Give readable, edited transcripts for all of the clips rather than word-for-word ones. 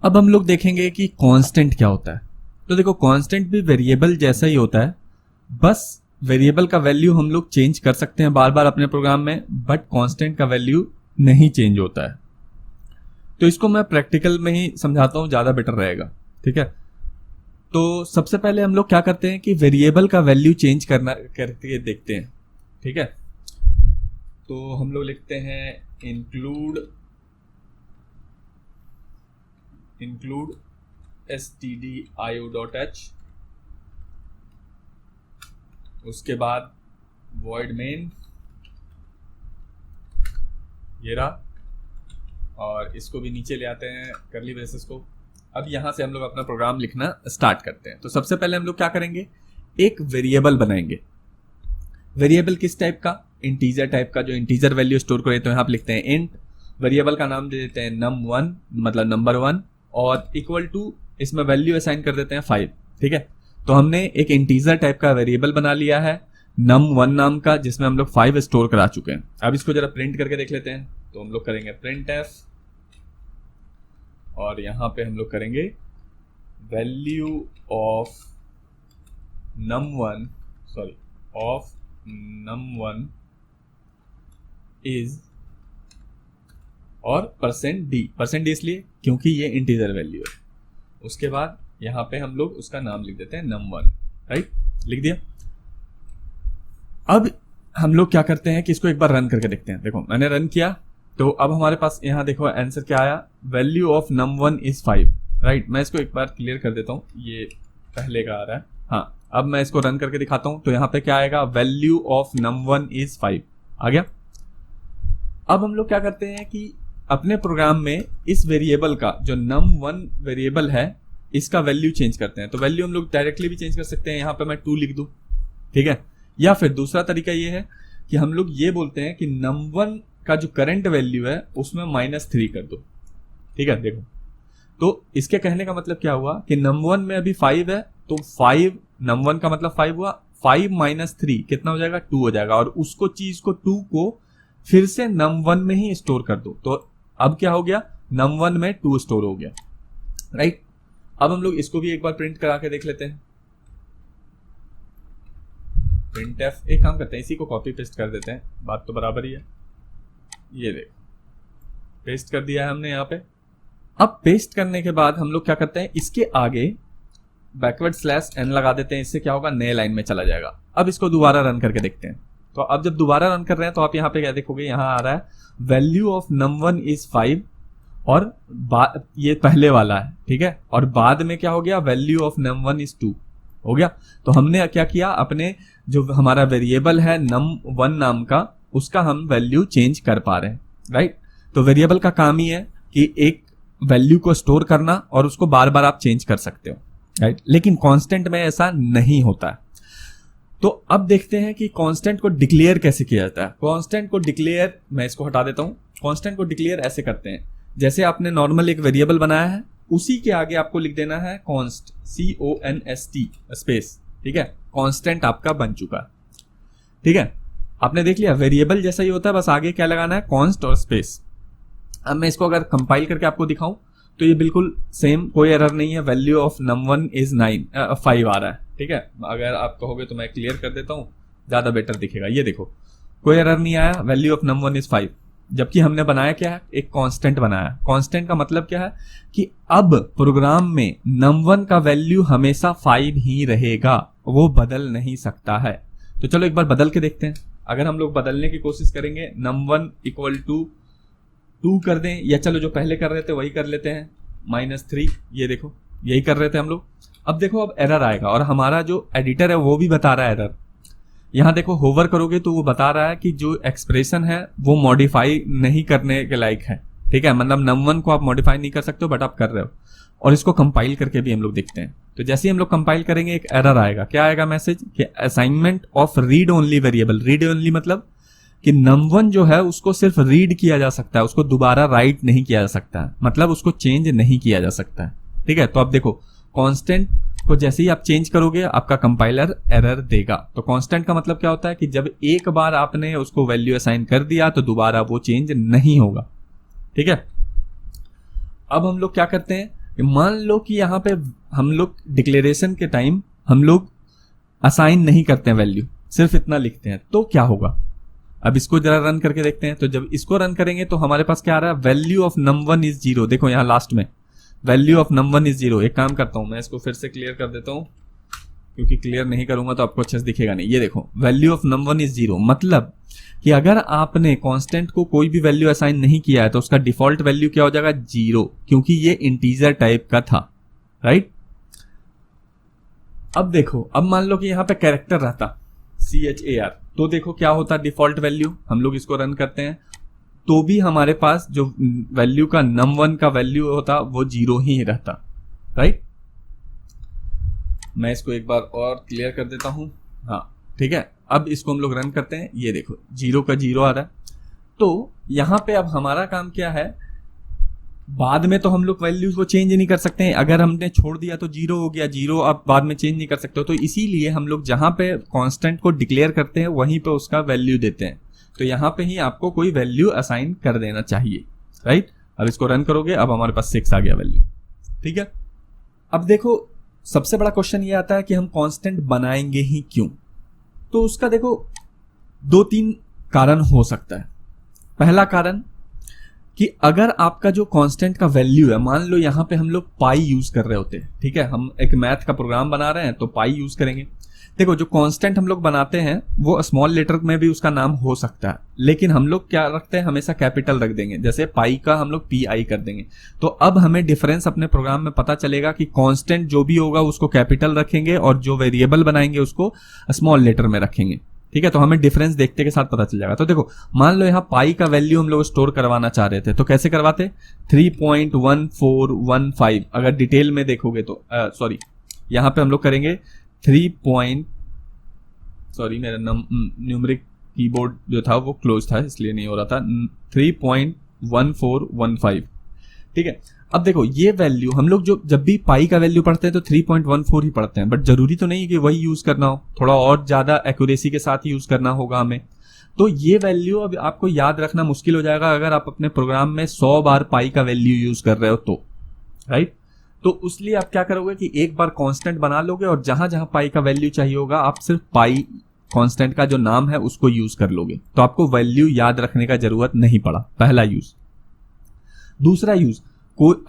अब हम लोग देखेंगे कि कांस्टेंट क्या होता है। तो देखो कांस्टेंट भी वेरिएबल जैसा ही होता है, बस वेरिएबल का वैल्यू हम लोग चेंज कर सकते हैं बार बार अपने प्रोग्राम में, बट कांस्टेंट का वैल्यू नहीं चेंज होता है। तो इसको मैं प्रैक्टिकल में ही समझाता हूं, ज्यादा बेटर रहेगा। ठीक है, तो सबसे पहले हम लोग क्या करते हैं कि वेरिएबल का वैल्यू चेंज करके देखते हैं। ठीक है, तो हम लोग लिखते हैं इंक्लूड stdio.h, उसके बाद void main, ये रहा, और इसको भी नीचे ले आते हैं कर्ली ब्रेसेस को। अब यहां से हम लोग अपना प्रोग्राम लिखना स्टार्ट करते हैं। तो सबसे पहले हम लोग क्या करेंगे, एक वेरिएबल बनाएंगे। वेरिएबल किस टाइप का, इंटीजर टाइप का, जो इंटीजर वैल्यू स्टोर करे। तो यहाँ पे लिखते हैं इंट, वेरिएबल का नाम दे देते हैं num1, मतलब नंबर 1, और इक्वल टू इसमें वैल्यू असाइन कर देते हैं 5। ठीक है, तो हमने एक इंटीजर टाइप का वेरिएबल बना लिया है num1 नाम का, जिसमें हम लोग 5 स्टोर करा चुके हैं। अब इसको जरा प्रिंट करके देख लेते हैं। तो हम लोग करेंगे printf, और यहां पे हम लोग करेंगे वैल्यू ऑफ num1 इज, और %d इसलिए क्योंकि ये इंटीजर वैल्यू है। उसके बाद यहां पे हम लोग उसका नाम लिख देते हैं num1, राइट, लिख दिया। अब हम लोग क्या करते हैं कि इसको एक बार रन करके देखते हैं। देखो मैंने रन किया, तो अब हमारे पास यहाँ देखो आंसर क्या आया, value of num1 is 5, right. मैं इसको एक बार क्लियर कर देता हूँ, ये पहले का आ रहा है। हाँ, अब मैं इसको रन करके दिखाता हूँ। तो यहाँ पे क्या आएगा, वैल्यू ऑफ num1 इज 5 आ गया। अब हम लोग क्या करते हैं कि अपने प्रोग्राम में इस वेरिएबल का, जो num1 वेरिएबल है, इसका वैल्यू चेंज करते हैं। तो वैल्यू हम लोग डायरेक्टली भी चेंज कर सकते हैं, यहाँ पे मैं 2 लिख दूं। ठीक है, या फिर दूसरा तरीका ये है कि हम लोग ये बोलते हैं कि num1 का जो करंट वैल्यू है उसमें -3 कर दो। ठीक है, देखो तो इसके कहने का मतलब क्या हुआ कि num1 में अभी 5 है, तो 5 num1 का मतलब 5 हुआ, 5 - 3 कितना हो जाएगा, 2 हो जाएगा। और उसको चीज को 2 को फिर से num1 में ही स्टोर कर दो। तो अब क्या हो गया, num1 में 2 स्टोर हो गया, राइट। अब हम लोग इसको भी एक बार प्रिंट करा के देख लेते हैं। printf, एक काम करते हैं, इसी को कॉपी पेस्ट कर देते हैं, बात तो बराबर ही है। ये देख, पेस्ट कर दिया है हमने यहाँ पे। अब पेस्ट करने के बाद हम लोग क्या करते हैं, इसके आगे \n लगा देते हैं। इससे क्या होगा, नए लाइन में चला जाएगा। अब इसको दोबारा रन करके देखते हैं। तो अब जब दोबारा रन कर रहे हैं तो आप यहाँ पे क्या देखोगे, यहाँ आ रहा है वैल्यू ऑफ num1 इज 5, और ये पहले वाला है। ठीक है, और बाद में क्या हो गया, वैल्यू ऑफ num1 इज 2 हो गया। तो हमने क्या किया, अपने जो हमारा वेरिएबल है num1 नाम का, उसका हम वैल्यू चेंज कर पा रहे हैं, राइट। तो वेरिएबल का काम ही है कि एक वैल्यू को स्टोर करना, और उसको बार बार आप चेंज कर सकते हो, राइट। लेकिन कांस्टेंट में ऐसा नहीं होता है। तो अब देखते हैं कि कांस्टेंट को डिक्लेयर कैसे किया जाता है। कांस्टेंट को डिक्लेयर, मैं इसको हटा देता हूं। कांस्टेंट को डिक्लेयर ऐसे करते हैं, जैसे आपने नॉर्मल एक वेरिएबल बनाया है, उसी के आगे आपको लिख देना है कॉन्स्ट, CONST स्पेस। ठीक है, कांस्टेंट आपका बन चुका है। ठीक है, आपने देख लिया, वेरिएबल जैसा ही होता है, बस आगे क्या लगाना है, कॉन्स्ट और स्पेस। अब मैं इसको अगर कंपाइल करके आपको दिखाऊं तो ये बिल्कुल सेम, कोई एरर नहीं है। वैल्यू ऑफ num1 इज 5 आ रहा है। ठीक है, अगर आप कहोगे तो मैं क्लियर कर देता हूं, ज्यादा बेटर दिखेगा। ये देखो, कोई एरर नहीं आया, वैल्यू ऑफ num1 इज 5, जबकि हमने बनाया क्या है, एक कांस्टेंट बनाया। कांस्टेंट का मतलब क्या है कि अब प्रोग्राम में num1 का वैल्यू हमेशा 5 ही रहेगा, वो बदल नहीं सकता है। तो चलो एक बार बदल के देखते हैं। अगर हम लोग बदलने की कोशिश करेंगे, num1 इक्वल टू 2 कर दें, या चलो जो पहले कर रहे थे वही कर लेते हैं, -3। ये देखो, यही कर रहे थे हम लोग। अब देखो, अब एरर आएगा, और हमारा जो एडिटर है वो भी बता रहा है एरर। यहाँ देखो, होवर करोगे तो वो बता रहा है कि जो एक्सप्रेशन है वो मॉडिफाई नहीं करने के लायक है। ठीक है, मतलब num1 को आप मॉडिफाई नहीं कर सकते हो, बट आप कर रहे हो। और इसको कंपाइल करके भी हम लोग देखते हैं। तो जैसे ही हम लोग कंपाइल करेंगे, एक एरर आएगा। क्या आएगा मैसेज, कि assignment of read only variable. Read only मतलब कि num1 जो है उसको सिर्फ रीड किया जा सकता है, उसको दोबारा राइट नहीं किया जा सकता है, मतलब उसको चेंज नहीं किया जा सकता है। ठीक है, तो अब देखो, कांस्टेंट को जैसे ही आप चेंज करोगे, आपका कंपाइलर एरर देगा। तो कांस्टेंट का मतलब क्या होता है कि जब एक बार आपने उसको वैल्यू असाइन कर दिया तो दोबारा वो चेंज नहीं होगा। ठीक है, अब हम लोग क्या करते हैं, मान लो कि यहाँ पे हम लोग डिक्लेरेशन के टाइम हम लोग असाइन नहीं करते हैं वैल्यू, सिर्फ इतना लिखते हैं, तो क्या होगा? अब इसको जरा रन करके देखते हैं। तो जब इसको रन करेंगे तो हमारे पास क्या आ रहा है? Value of num1 is 0। देखो यहाँ लास्ट में वैल्यू ऑफ num1 इज 0। एक काम करता हूं, मैं इसको फिर से क्लियर कर देता हूं, क्योंकि क्लियर नहीं करूंगा तो आपको अच्छे से दिखेगा नहीं। ये देखो वैल्यू ऑफ num1 इज 0, मतलब कि अगर आपने कांस्टेंट को कोई भी वैल्यू असाइन नहीं किया है तो उसका डिफॉल्ट वैल्यू क्या हो जाएगा? 0, क्योंकि ये इंटीजर टाइप का था, राइट। अब देखो, अब मान लो कि यहाँ पे कैरेक्टर रहता CHAR, तो देखो क्या होता डिफॉल्ट वैल्यू। हम लोग इसको रन करते हैं तो भी हमारे पास जो वैल्यू का num1 का वैल्यू होता वो 0 ही रहता, राइट। मैं इसको एक बार और क्लियर कर देता हूं। हाँ ठीक है, अब इसको हम लोग रन करते हैं। ये देखो 0 का 0 आ रहा है। तो यहां पे अब हमारा काम क्या है? बाद में तो हम लोग वैल्यूज को चेंज नहीं कर सकते हैं, अगर हमने छोड़ दिया तो 0 हो गया। 0 आप बाद में चेंज नहीं कर सकते हो, तो इसीलिए हम लोग जहां पे कांस्टेंट को डिक्लेयर करते हैं वहीं पे उसका वैल्यू देते हैं। तो यहां पे ही आपको कोई वैल्यू असाइन कर देना चाहिए, राइट। अब इसको रन करोगे, अब हमारे पास 6 आ गया वैल्यू, ठीक है। अब देखो सबसे बड़ा क्वेश्चन ये आता है कि हम कांस्टेंट बनाएंगे ही क्यों? तो उसका देखो 2-3 कारण हो सकता है। पहला कारण कि अगर आपका जो कांस्टेंट का वैल्यू है, मान लो यहां पे हम लोग पाई यूज कर रहे होते हैं, ठीक है, हम एक मैथ का प्रोग्राम बना रहे हैं तो पाई यूज करेंगे। देखो जो कांस्टेंट हम लोग बनाते हैं वो स्मॉल लेटर में भी उसका नाम हो सकता है, लेकिन हम लोग क्या रखते हैं? हमेशा कैपिटल रख देंगे। जैसे पाई का हम लोग PI कर देंगे। तो अब हमें डिफरेंस अपने प्रोग्राम में पता चलेगा कि कांस्टेंट जो भी होगा उसको कैपिटल रखेंगे और जो वेरिएबल बनाएंगे उसको स्मॉल लेटर में रखेंगे, ठीक है। तो हमें डिफरेंस देखते के साथ पता चल जाएगा। तो देखो मान लो यहाँ पाई का वैल्यू हम लोग स्टोर करवाना चाह रहे थे, तो कैसे करवाते? 3.1415। अगर डिटेल में देखोगे तो सॉरी यहाँ पे हम लोग करेंगे मेरा न्यूमेरिक कीबोर्ड जो था वो क्लोज था इसलिए नहीं हो रहा था। 3.1415, ठीक है। अब देखो ये वैल्यू हम लोग जब भी पाई का वैल्यू पढ़ते हैं तो 3.14 ही पढ़ते हैं, बट जरूरी तो नहीं कि वही यूज करना हो, थोड़ा और ज्यादा एक्यूरेसी के साथ यूज करना होगा हमें। तो ये वैल्यू अब आपको याद रखना मुश्किल हो जाएगा अगर आप अपने प्रोग्राम में 100 बार पाई का वैल्यू यूज कर रहे हो तो, राइट। तो इसलिए आप क्या करोगे कि एक बार कांस्टेंट बना लोगे और जहां जहां पाई का वैल्यू चाहिए होगा आप सिर्फ पाई कांस्टेंट का जो नाम है उसको यूज कर लोगे, तो आपको वैल्यू याद रखने का जरूरत नहीं पड़ा। पहला यूज। दूसरा यूज,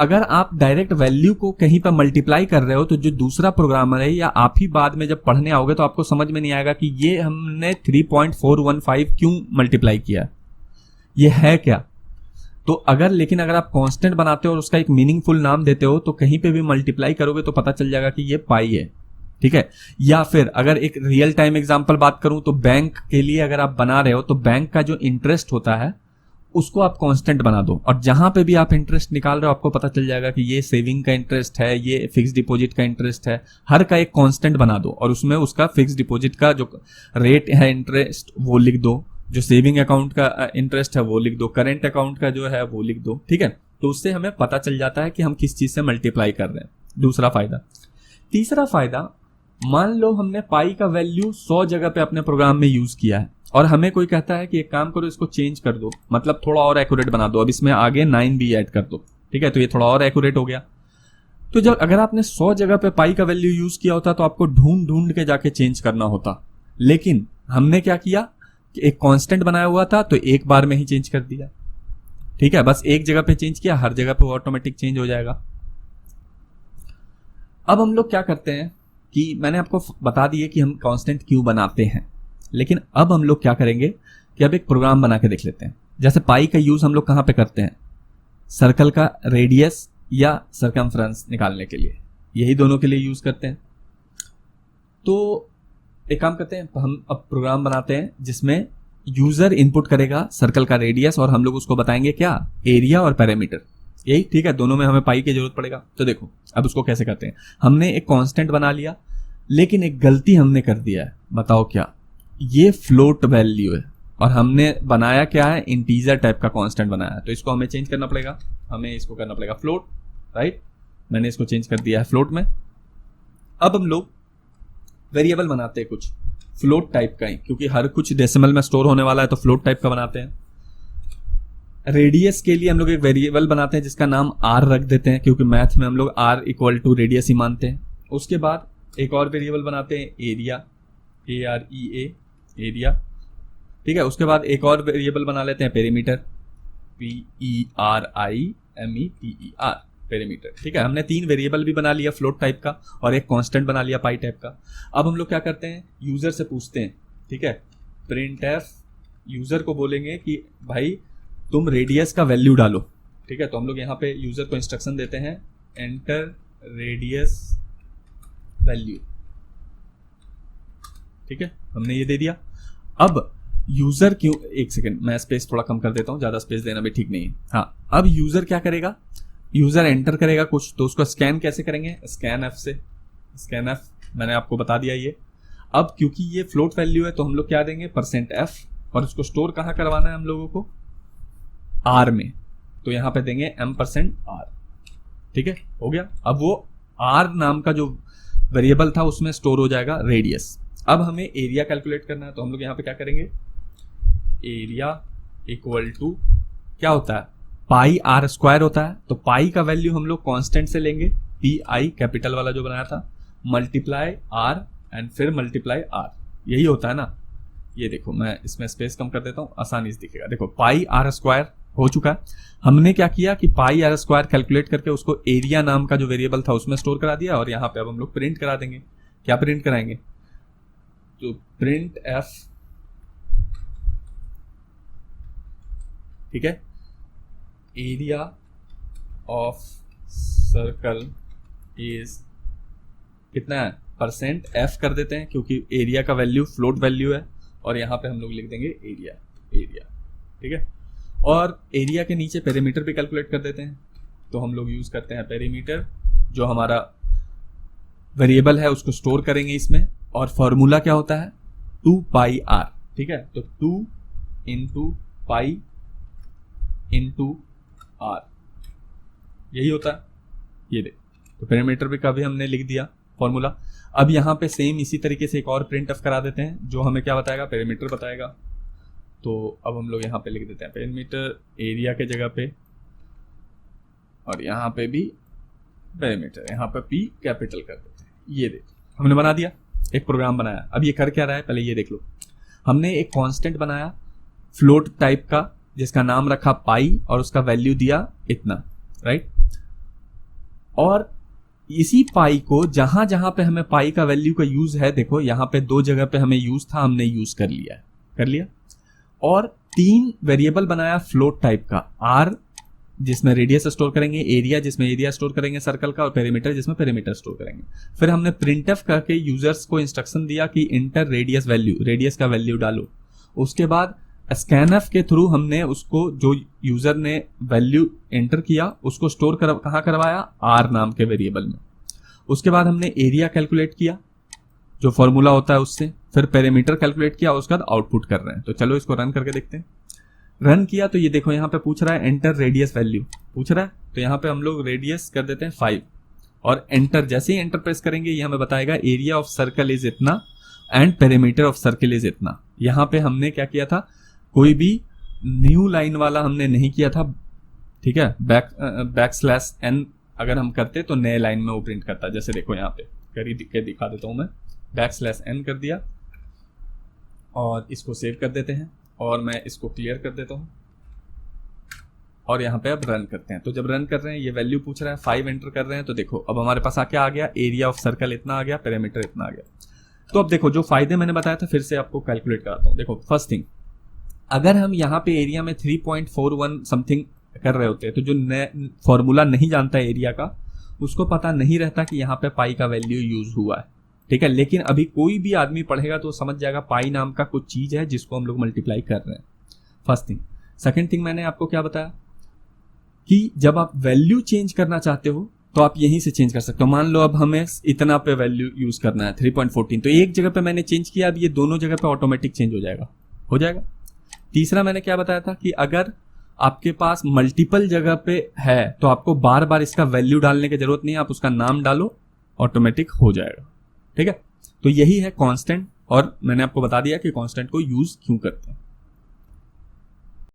अगर आप डायरेक्ट वैल्यू को कहीं पर मल्टीप्लाई कर रहे हो तो जो दूसरा प्रोग्रामर है या आप ही बाद में जब पढ़ने आओगे तो आपको समझ में नहीं आएगा कि ये हमने 3.415 क्यों मल्टीप्लाई किया, ये है क्या। तो लेकिन अगर आप कांस्टेंट बनाते हो और उसका एक मीनिंगफुल नाम देते हो तो कहीं पे भी मल्टीप्लाई करोगे तो पता चल जाएगा कि ये पाई है, ठीक है। या फिर अगर एक रियल टाइम एग्जांपल बात करूं तो बैंक के लिए अगर आप बना रहे हो तो बैंक का जो इंटरेस्ट होता है उसको आप कांस्टेंट बना दो, और जहां पे भी आप इंटरेस्ट निकाल रहे हो आपको पता चल जाएगा कि ये सेविंग का इंटरेस्ट है, ये फिक्स डिपॉजिट का इंटरेस्ट है, हर का एक कांस्टेंट बना दो और उसमें उसका फिक्स डिपॉजिट का जो रेट है इंटरेस्ट वो लिख दो, जो सेविंग अकाउंट का इंटरेस्ट है वो लिख दो, करेंट अकाउंट का जो है वो लिख दो, ठीक है। तो उससे हमें पता चल जाता है कि हम किस चीज से मल्टीप्लाई कर रहे हैं। दूसरा फायदा। तीसरा फायदा, मान लो हमने पाई का वैल्यू 100 जगह पे अपने प्रोग्राम में यूज किया है और हमें कोई कहता है कि एक काम करो इसको चेंज कर दो, मतलब थोड़ा और एक्यूरेट बना दो, अब इसमें आगे 9 भी ऐड कर दो, ठीक है। तो ये थोड़ा और एक्यूरेट हो गया। तो जब अगर आपने 100 जगह पे पाई का वैल्यू यूज किया होता तो आपको ढूंढ ढूंढ के जाके चेंज करना होता, लेकिन हमने क्या किया कि एक कांस्टेंट बनाया हुआ था तो एक बार में ही चेंज कर दिया, ठीक है। बस एक जगह पे चेंज किया, हर जगह पे ऑटोमेटिक चेंज हो जाएगा। अब हम लोग क्या करते हैं कि मैंने आपको बता दिया कि हम कांस्टेंट क्यों बनाते हैं, लेकिन अब हम लोग क्या करेंगे कि अब एक प्रोग्राम बना के देख लेते हैं। जैसे पाई का यूज हम लोग कहां पे करते हैं? सर्कल का रेडियस या सरकमफ्रेंस निकालने के लिए, यही दोनों के लिए यूज करते हैं। तो एक काम करते हैं, हम अब प्रोग्राम बनाते हैं जिसमें यूजर इनपुट करेगा सर्कल का रेडियस और हम लोग उसको बताएंगे क्या? एरिया और पैरामीटर, यही, ठीक है। दोनों में हमें पाई की जरूरत पड़ेगा। तो देखो अब उसको कैसे करते हैं। हमने एक कांस्टेंट बना लिया, लेकिन एक गलती हमने कर दिया है। बताओ क्या? ये फ्लोट वैल्यू है और हमने बनाया क्या है? इंटीजर टाइप का कांस्टेंट बनाया है। तो इसको हमें चेंज करना पड़ेगा, हमें इसको करना पड़ेगा फ्लोट, राइट। मैंने इसको चेंज कर दिया है फ्लोट में। अब हम लोग वेरिएबल बनाते हैं कुछ फ्लोट टाइप का ही, क्योंकि हर कुछ डेसिमल में स्टोर होने वाला है तो फ्लोट टाइप का बनाते हैं। रेडियस के लिए हम लोग एक वेरिएबल बनाते हैं जिसका नाम r रख देते हैं, क्योंकि मैथ में हम लोग r इक्वल टू रेडियस ही मानते हैं। उसके बाद एक और वेरिएबल बनाते हैं एरिया, AREA, एरिया, ठीक है। उसके बाद एक और वेरिएबल बना लेते हैं पेरीमीटर, PERIMETER, पेरीमीटर, ठीक है। हमने 3 वेरिएबल भी बना लिया फ्लोट टाइप का और एक कांस्टेंट बना लिया पाई टाइप का। अब हम लोग क्या करते हैं, यूजर से पूछते हैं, ठीक है, printf, यूजर को बोलेंगे कि भाई तुम रेडियस का वैल्यू डालो, ठीक है। तो हम लोग यहाँ पे यूजर को इंस्ट्रक्शन देते हैं एंटर रेडियस वैल्यू, ठीक है, हमने ये दे दिया। अब यूजर क्यों, एक सेकंड मैं स्पेस थोड़ा कम कर देता हूं, ज्यादा स्पेस देना भी ठीक नहीं है। हाँ, अब यूजर क्या करेगा, यूजर एंटर करेगा कुछ, तो उसको स्कैन कैसे करेंगे, स्कैन एफ से, स्कैन एफ मैंने आपको बता दिया ये। अब क्योंकि ये फ्लोट वैल्यू है तो हम लोग क्या देंगे %f, और उसको स्टोर कहाँ करवाना है हम लोगों को, r में, तो यहां पे देंगे m%r, ठीक है, हो गया। अब वो r नाम का जो वेरिएबल था उसमें स्टोर हो जाएगा रेडियस। अब हमें एरिया कैलकुलेट करना है, तो हम लोग यहां पे क्या करेंगे, एरिया इक्वल टू क्या होता है, पाई r स्क्वायर होता है। तो पाई का वैल्यू हम लोग कांस्टेंट से लेंगे, PI कैपिटल वाला जो बनाया था, मल्टीप्लाई r एंड फिर मल्टीप्लाई r, यही होता है ना। ये देखो मैं इसमें स्पेस कम कर देता हूं, आसानी से दिखेगा। देखो पाई r स्क्वायर हो चुका है। हमने क्या किया कि पाई r स्क्वायर कैलकुलेट करके उसको एरिया नाम का जो वेरिएबल था उसमें स्टोर करा दिया, और यहाँ पे अब हम लोग प्रिंट करा देंगे। क्या प्रिंट कराएंगे, तो प्रिंट f, ठीक है, एरिया ऑफ सर्कल इज कितना है, %f कर देते हैं, क्योंकि एरिया का वैल्यू फ्लोट वैल्यू है, और यहाँ पे हम लोग लिख देंगे एरिया, एरिया, ठीक है। और एरिया के नीचे पेरीमीटर भी कैलकुलेट कर देते हैं, तो हम लोग यूज करते हैं पेरीमीटर, जो हमारा वेरिएबल है उसको स्टोर करेंगे इसमें, और फॉर्मूला क्या होता है 2πr, ठीक है। तो 2 इंटू पाई इंटू r, यही होता है, ये देख। तो पेरीमीटर भी का भी हमने लिख दिया फॉर्मूला। अब यहाँ पे सेम इसी तरीके से एक और प्रिंट ऑफ करा देते हैं, जो हमें क्या बताएगा, पेरीमीटर बताएगा। तो अब हम लोग यहाँ पे लिख देते हैं पेरीमीटर एरिया के जगह पे, और यहाँ पे भी पेरीमीटर, यहाँ पे P कैपिटल कर देते हैं। ये देख हमने बना दिया, एक प्रोग्राम बनाया। अब ये कर क्या रहा है, पहले ये देख लो। हमने एक कांस्टेंट बनाया फ्लोट टाइप का, जिसका नाम रखा पाई, और उसका वैल्यू दिया इतना, राइट। और इसी पाई को जहां जहां पे हमें पाई का वैल्यू का यूज है, देखो यहाँ पे 2 जगह पे हमें यूज था, हमने यूज कर लिया। और 3 वेरिएबल बनाया फ्लोट टाइप का, r जिसमें रेडियस स्टोर करेंगे, एरिया जिसमें एरिया स्टोर करेंगे सर्कल का, और पेरीमीटर जिसमें पेरीमीटर स्टोर करेंगे। फिर हमने प्रिंटफ करके यूजर्स को इंस्ट्रक्शन दिया कि इंटर रेडियस वैल्यू, रेडियस का वैल्यू डालो। उसके बाद स्कैनफ के थ्रू हमने उसको, जो यूजर ने वैल्यू एंटर किया, उसको स्टोर कहाँ करवाया, r नाम के वेरिएबल में। उसके बाद हमने एरिया कैलकुलेट किया, जो फॉर्मूला होता है उससे, फिर पेरीमीटर कैलकुलेट किया, उसके बाद आउटपुट कर रहे हैं। तो चलो इसको रन करके देखते हैं। रन किया तो ये देखो यहाँ पे पूछ रहा है एंटर रेडियस वैल्यू पूछ रहा है, तो यहाँ पे हम लोग रेडियस कर देते हैं 5, और एंटर, जैसे ही एंटर प्रेस करेंगे ये हमें बताएगा एरिया ऑफ सर्कल इज इतना and perimeter of circle is इतना। यहाँ पे हमने क्या किया था, कोई भी न्यू लाइन वाला हमने नहीं किया था, ठीक है। बैकस्लैश n अगर हम करते तो नए लाइन में वो प्रिंट करता। जैसे देखो यहाँ पे करके दिखा देता हूं मैं, बैकस्लैश n कर दिया, और इसको सेव कर देते हैं, और मैं इसको क्लियर कर देता हूं, और यहाँ पे अब रन करते हैं। तो जब रन कर रहे हैं, ये वैल्यू पूछ रहा है, 5 एंटर कर रहे हैं, तो देखो अब हमारे पास क्या आ गया, एरिया ऑफ सर्कल इतना आ गया, पेरीमीटर इतना आ गया। तो अब देखो जो फायदे मैंने बताया था फिर से आपको कैलकुलेट कराता हूँ। देखो फर्स्ट थिंग, अगर हम यहाँ पे एरिया में 3.41 समथिंग कर रहे होते हैं, तो जो फॉर्मूला नहीं जानता है एरिया का, उसको पता नहीं रहता कि यहाँ पे पाई का वैल्यू यूज हुआ है, ठीक है। लेकिन अभी कोई भी आदमी पढ़ेगा तो समझ जाएगा पाई नाम का कुछ चीज है जिसको हम लोग मल्टीप्लाई कर रहे हैं, फर्स्ट थिंग। सेकंड थिंग, मैंने आपको क्या बताया कि जब आप वैल्यू चेंज करना चाहते हो तो आप यहीं से चेंज कर सकते हो। मान लो अब हमें इतना पे वैल्यू यूज करना है 3.14, तो एक जगह पे मैंने चेंज किया, अब ये दोनों जगह पे ऑटोमेटिक चेंज हो जाएगा। तीसरा मैंने क्या बताया था कि अगर आपके पास मल्टीपल जगह पे है तो आपको बार बार इसका वैल्यू डालने की जरूरत नहीं है, आप उसका नाम डालो, ऑटोमेटिक हो जाएगा, ठीक है। तो यही है कांस्टेंट, और मैंने आपको बता दिया कि कांस्टेंट को यूज क्यों करते हैं।